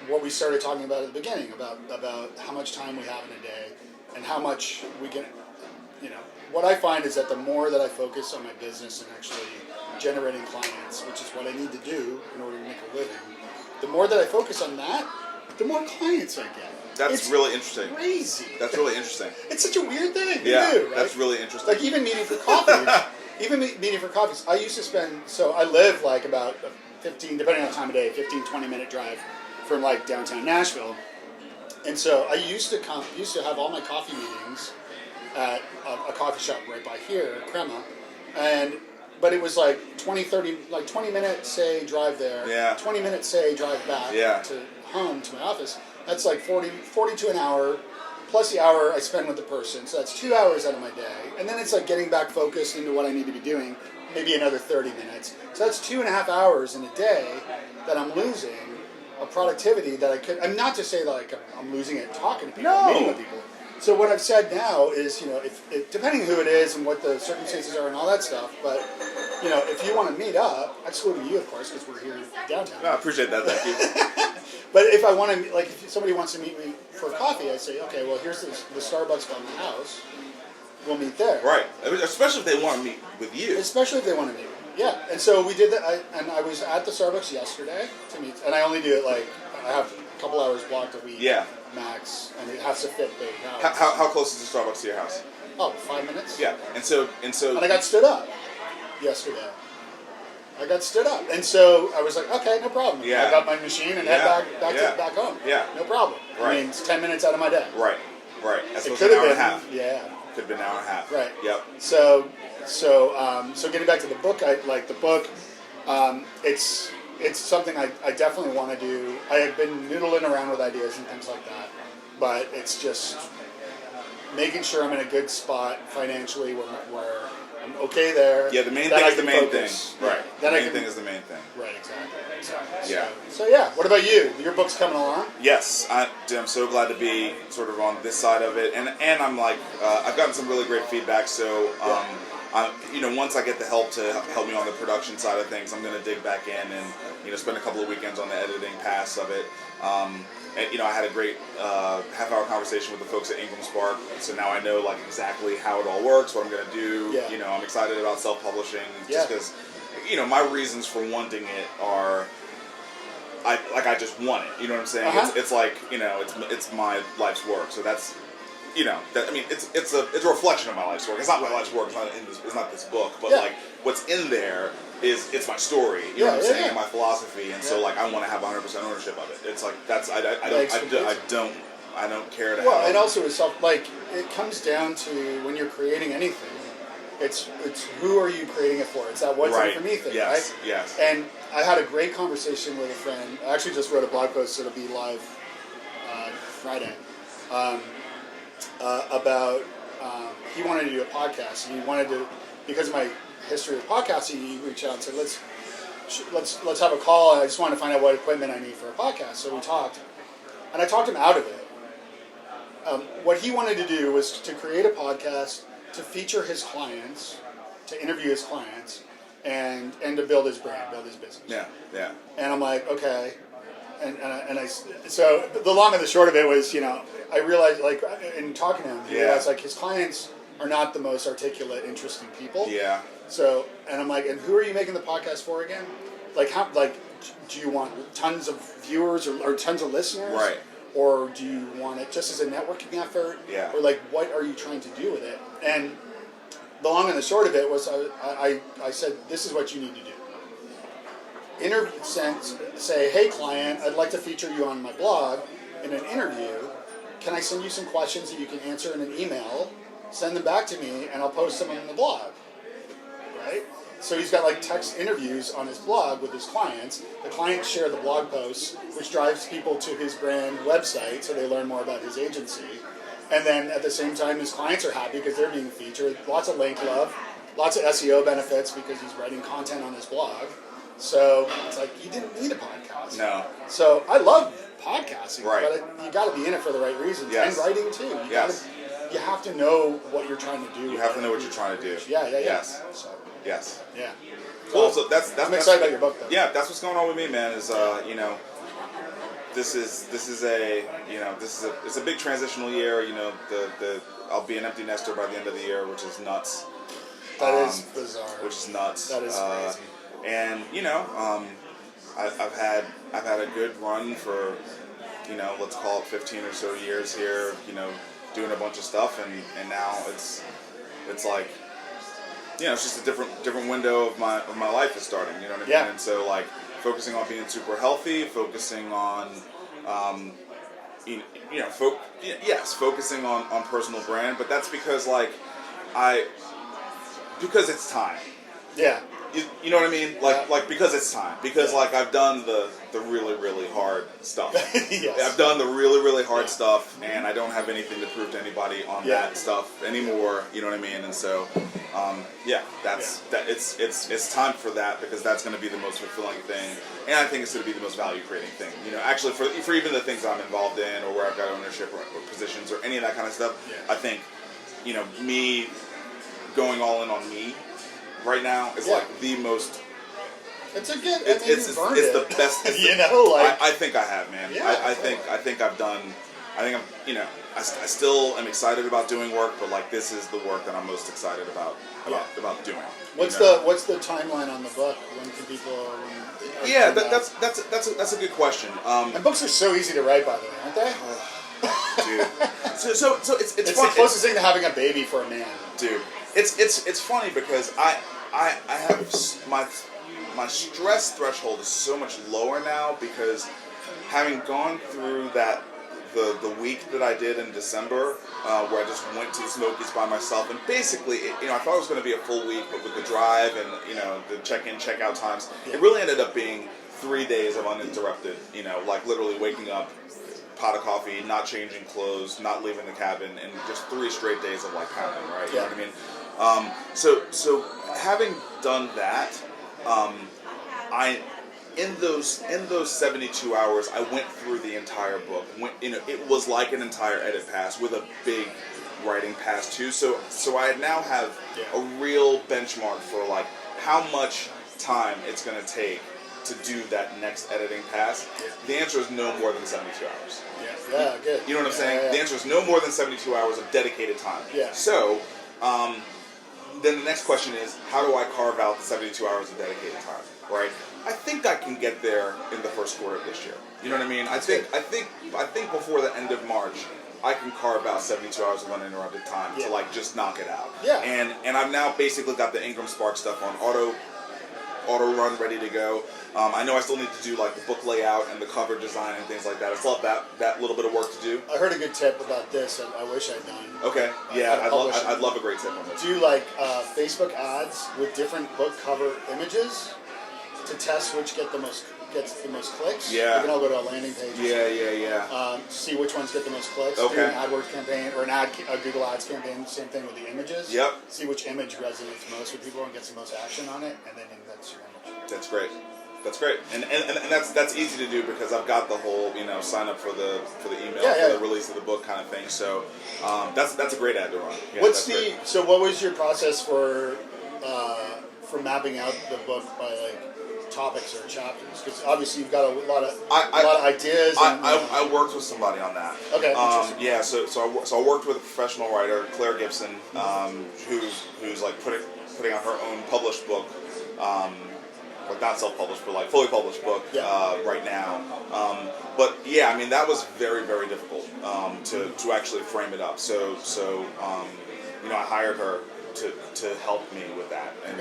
what we started talking about at the beginning about how much time we have in a day and how much we can. What I find is that the more that I focus on my business and actually generating clients, which is what I need to do in order to make a living, the more that I focus on that, the more clients I get. That's really interesting. Crazy. That's really interesting. It's such a weird thing to do, right? That's really interesting. Like even meeting for coffees. I used to spend, I live like about 15, depending on the time of day, 15, 20-minute drive from like downtown Nashville. And so I used to have all my coffee meetings at a coffee shop right by here, Crema. But it was like 20 minutes, say, drive there. 20 minutes, say, drive back to home, to my office. That's like 40 to an hour, plus the hour I spend with the person. So that's 2 hours out of my day. And then it's like getting back focused into what I need to be doing, maybe another 30 minutes. So that's 2.5 hours in a day that I'm losing of productivity that I could. I'm not to say that like I'm losing it talking to people, meeting with people. So what I've said now is, if depending who it is and what the circumstances are and all that stuff, but, if you want to meet up, excluding you, of course, because we're here downtown. No, I appreciate that, thank you. But if I want to, like, if somebody wants to meet me for coffee, I say, okay, well, here's the Starbucks by my house. We'll meet there. Right. Especially if they want to meet with you. Especially if they want to meet with me. Yeah. And so we did that, and I was at the Starbucks yesterday to meet, and I only do it, like, I have a couple hours blocked a week. Yeah. Max, and it has to fit the house. How close is the Starbucks to your house? Oh, 5 minutes. Yeah. And so. And I got stood up yesterday. And so I was like, okay, no problem. I got my machine and head back home. Yeah. No problem. Right. It's 10 minutes out of my day. Right. That's supposed to be an hour and a half. Yeah. Could have been an hour and a half. Right. Yep. So getting back to the book, I like the book. It's something I definitely want to do. I have been noodling around with ideas and things like that, but it's just making sure I'm in a good spot financially where I'm okay there. Yeah, the main thing is the main thing. Right. The main thing is the main thing. Right, exactly. Yeah. So yeah, what about you? Your book's coming along? Yes, I'm so glad to be sort of on this side of it, and I'm like, I've gotten some really great feedback, so, once I get the help to help me on the production side of things, I'm going to dig back in and, spend a couple of weekends on the editing pass of it. And, I had a great half-hour conversation with the folks at Ingram Spark, so now I know like exactly how it all works, what I'm going to do. Yeah. I'm excited about self-publishing just because, my reasons for wanting it are, I just want it. You know what I'm saying? Uh-huh. It's like it's my life's work. So that's it's a reflection of my life's work. It's not my life's work. It's not this book, but like what's in there it's my story. You know what I'm saying? And my philosophy, and so like I want to have 100% ownership of it. It's like that's I don't care to. Well, have and also it's like it comes down to when you're creating anything. It's who are you creating it for? It's that what's in it for me thing, right? Yes. And I had a great conversation with a friend. I actually just wrote a blog post. It'll be live Friday. About he wanted to do a podcast, and he wanted to, because of my history with podcasting, he reached out and said, let's have a call. I just want to find out what equipment I need for a podcast. So we talked, and I talked him out of it. What he wanted to do was to create a podcast to feature his clients, to interview his clients, and to build his brand, build his business. Yeah. And I'm like, okay. So the long and the short of it was, I realized, like, in talking to him, I realized, like, his clients are not the most articulate, interesting people. Yeah. So, and I'm like, and who are you making the podcast for again? Like, do you want tons of viewers or tons of listeners? Right. Or do you want it just as a networking effort? Yeah. Or, like, what are you trying to do with it? And the long and the short of it was, I said, this is what you need to do. Say, hey client, I'd like to feature you on my blog in an interview. Can I send you some questions that you can answer in an email? Send them back to me, and I'll post them on the blog. Right? So he's got like text interviews on his blog with his clients. The clients share the blog posts, which drives people to his brand website, so they learn more about his agency. And then at the same time, his clients are happy because they're being featured. Lots of link love, lots of SEO benefits because he's writing content on his blog. So it's like, you didn't need a podcast. No. So I love podcasting, right. But you got to be in it for the right reasons. Yes. And writing too. You have to know what you're trying to do. You have to know what you're trying to do. Yeah. Yes. So, yes. Yeah. Cool. So I'm excited about your book, though. Yeah, that's what's going on with me, man. Is this is a big transitional year. I'll be an empty nester by the end of the year, which is nuts. That is bizarre. Which is nuts. That is crazy. And I've had a good run for let's call it 15 or so years here. Doing a bunch of stuff, and now it's like it's just a different window of my life is starting. You know what I mean? Yeah. And so like focusing on being super healthy, focusing on focusing on personal brand, but that's because because it's time. Yeah. You know what I mean? Like because it's time. Because like I've done the really, really hard stuff. Yes. I've done the really, really hard stuff, and I don't have anything to prove to anybody on that stuff anymore. You know what I mean? And so, it's time for that, because that's going to be the most fulfilling thing, and I think it's going to be the most value creating thing. Actually for even the things I'm involved in, or where I've got ownership or positions or any of that kind of stuff. Yeah. I think me going all in on me right now is like the most. It's a good. It's the best. I think I have, man. Yeah, I think I've done. I think I'm. I still am excited about doing work, but like this is the work that I'm most excited about doing. What's the timeline on the book? When can people? Yeah, that's a good question. And books are so easy to write, by the way, aren't they? Dude. So it's the closest thing to having a baby for a man. Dude, it's funny because I have my stress threshold is so much lower now, because having gone through the week that I did in December, where I just went to the Smokies by myself, and basically, I thought it was going to be a full week, but with the drive and the check-in, check-out times, it really ended up being 3 days of uninterrupted. Like literally waking up, pot of coffee, not changing clothes, not leaving the cabin, and just 3 straight days of like pounding, right? You know what I mean? So having done that, in those 72 hours, I went through the entire book. It was like an entire edit pass with a big writing pass too. So I now have a real benchmark for like how much time it's going to take to do that next editing pass. The answer is no more than 72 hours. Yeah, good. You know what I'm saying? Yeah. The answer is no more than 72 hours of dedicated time. Yeah. So, then the next question is, how do I carve out the 72 hours of dedicated time, right? I think I can get there in the first quarter of this year. You know what I mean? I think before the end of March, I can carve out 72 hours of uninterrupted time to like just knock it out. Yeah. And I've now basically got the Ingram Spark stuff on auto run ready to go. I know I still need to do like the book layout and the cover design and things like that. I still have that little bit of work to do. I heard a good tip about this, and I wish I'd done. Okay, yeah, I'd love a great tip on this. Do like Facebook ads with different book cover images to test which gets the most clicks. Yeah. You can all go to a landing page. Yeah. See which ones get the most clicks. Okay. Do an AdWords campaign or a Google Ads campaign. Same thing with the images. Yep. See which image resonates most with people and gets the most action on it, and then that's your image. That's great. That's great, and that's easy to do because I've got the whole sign up for the email for the release of the book kind of thing. So that's a great ad to run. Yeah, so what was your process for mapping out the book by like topics or chapters? Because obviously you've got a lot of ideas. I worked with somebody on that. Okay. Yeah. So I worked with a professional writer, Claire Gibson, who's like putting out her own published book. Like not self-published, but like fully published book right now. But yeah, I mean that was very, very difficult to actually frame it up. So I hired her to help me with that, and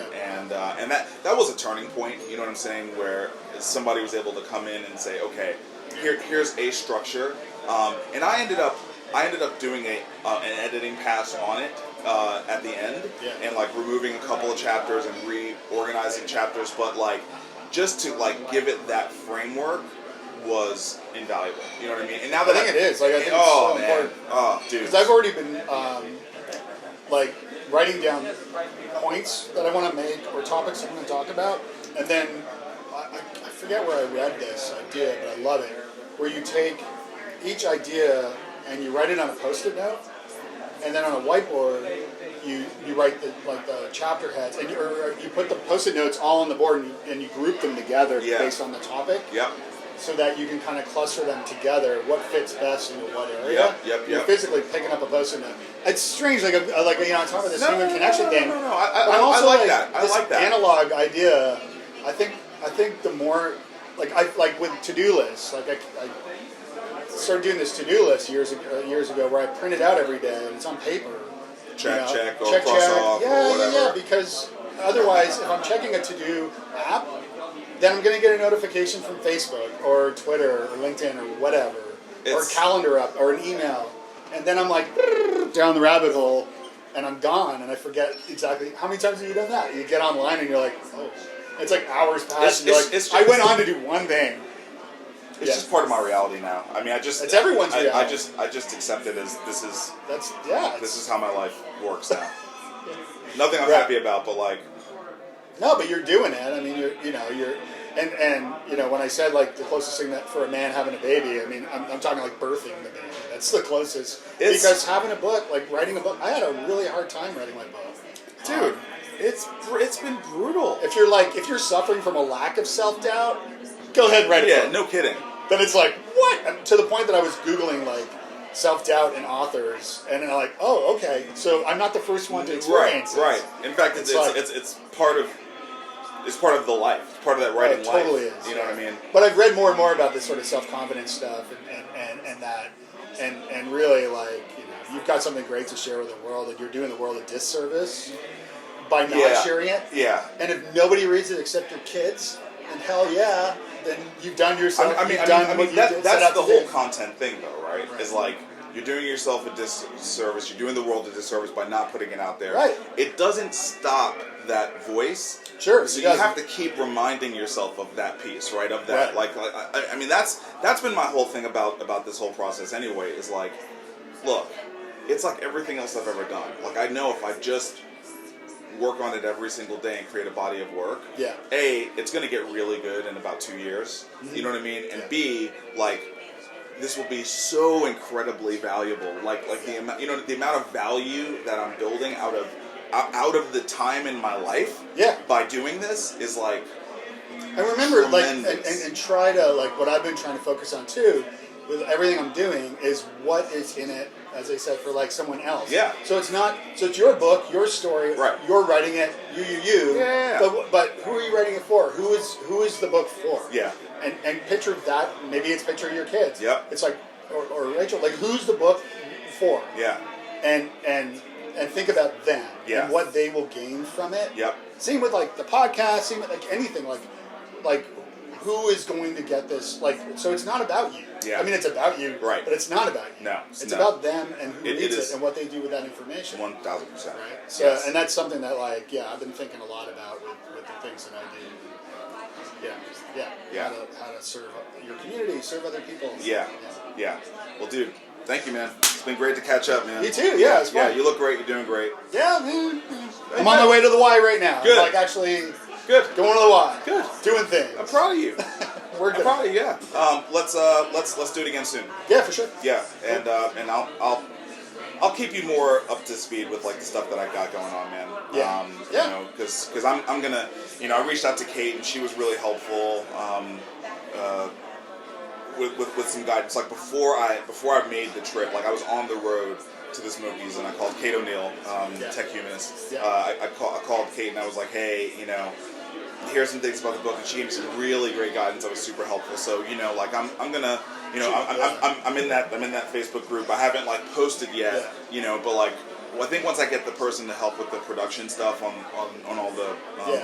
that was a turning point. You know what I'm saying? Where somebody was able to come in and say, okay, here's a structure, and I ended up doing an editing pass on it. At the end, and like removing a couple of chapters and reorganizing chapters, but like just to like give it that framework was invaluable. You know what I mean? And now that I think it is. Like I think it's so important. Oh, dude. Because I've already been like writing down points that I want to make or topics I'm going to talk about, and then I forget where I read this idea, but I love it. Where you take each idea and you write it on a Postit note. And then on a whiteboard, you write the chapter heads, and you put the Postit notes all on the board, and you group them together based on the topic. Yep. So that you can kind of cluster them together. What fits best into what area? Yep. You're physically picking up a Postit note. It's strange, like I'm talking about this human connection thing. No. I like that. I like that analog idea. I think the more like with to-do lists, like I started doing this to-do list years ago where I print it out every day and it's on paper. Check, or cross off, or whatever. Yeah, because otherwise, if I'm checking a to-do app, then I'm going to get a notification from Facebook or Twitter or LinkedIn or whatever, or a calendar up or an email, and then I'm like down the rabbit hole, and I'm gone, and I forget exactly how many times have you done that? You get online and you're like, oh, it's like hours past, and you're like, I went on to do one thing. It's just part of my reality now. I mean, it's everyone's reality. I just accept it as this is. This is how my life works now. Nothing I'm happy about, but like. No, but you're doing it. I mean, you're and when I said like the closest thing that for a man having a baby, I mean, I'm talking like birthing the baby. That's the closest. Because having a book, like writing a book, I had a really hard time writing my book. Dude, it's been brutal. If you're suffering from a lack of self-doubt, go ahead and write a book. Yeah, no kidding. Then it's like, what? To the point that I was Googling, like, self-doubt in authors, and I'm like, oh, okay, so I'm not the first one to experience Right. In fact, it's part of the life. It's part of that writing life. It totally is. You know what I mean? But I've read more and more about this sort of self-confidence stuff and that, and really, like, you've got something great to share with the world, and you're doing the world a disservice by not sharing it. Yeah. And if nobody reads it except your kids, then hell yeah, then you've done yourself. That's the whole content thing, though, right? Is like you're doing yourself a disservice. You're doing the world a disservice by not putting it out there. Right. It doesn't stop that voice. Sure. So you have to keep reminding yourself of that piece, right? Of that, right. I mean, that's been my whole thing about this whole process. Anyway, is like, look, it's like everything else I've ever done. Like I know if I just work on it every single day and create a body of work, it's going to get really good in about 2 years. You know what I mean? And B, like, this will be so incredibly valuable. Like the amount, the amount of value that I'm building out of the time in my life by doing this is like. I remember, tremendous. and try to, like, what I've been trying to focus on too, with everything I'm doing, is what is in it, as I said, for like someone else. Yeah. So it's your book, your story, right. You're writing it, you. Yeah. But who are you writing it for? Who is the book for? Yeah. And picture that. Maybe it's picture your kids. Yep. It's like, or Rachel, like, who's the book for? Yeah. And think about them and what they will gain from it. Yep. Same with like the podcast. Same with like anything. Like who is going to get this? Like, so it's not about you. Yeah. I mean, it's about you. Right. But it's not about you. No. It's about them and who reads it and what they do with that information. 1,000%. Right. So, and that's something that, like, I've been thinking a lot about with the things that I do. Yeah. How to serve your community, serve other people. Yeah. Well, dude, thank you, man. It's been great to catch up, man. You too. Yeah. It's fun. Yeah. You look great. You're doing great. Yeah, man. I'm on my way to the Y right now. Good. I'm like actually. Good. Going to the Y. Good. Doing things. I'm proud of you. We're good. I'm proud of you. Yeah. Let's do it again soon. Yeah, for sure. Yeah, and I'll keep you more up to speed with like the stuff that I got going on, man. Yeah. You know, because I'm gonna, I reached out to Kate and she was really helpful. With some guidance. Like before I made the trip, like I was on the road to the Smokies and I called Kate O'Neill, tech humanist. Yeah. I called Kate and I was like, hey, here's some things about the book, and she gave me some really great guidance that was super helpful. So like I'm gonna, I'm in that Facebook group. I haven't like posted yet, but like I think once I get the person to help with the production stuff on all the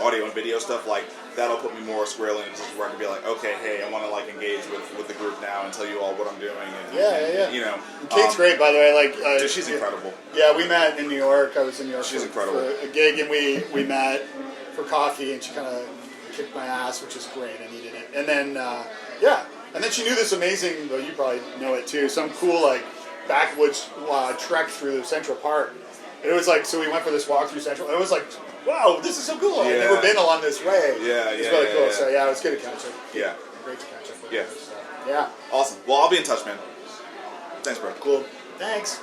audio and video stuff, like that'll put me more squarely in a position where I can be like, okay, hey, I want to like engage with the group now and tell you all what I'm doing. And, Kate's great, by the way. Like, dude, she's incredible. Yeah, we met in New York. I was in New York. She's incredible. For a gig, and we met for coffee, and she kind of kicked my ass, which is great. I needed it. And then and then she knew this amazing. Well, you probably know it too. Some cool like backwoods trek through Central Park. It was like, so we went for this walk through Central. And it was like, wow, this is so cool. I've never been along this way. It's really cool. Yeah. So it was good to catch up. Yeah. Great to catch up with Yeah. her. So, yeah. Awesome. Well, I'll be in touch, man. Thanks, bro. Cool. Thanks.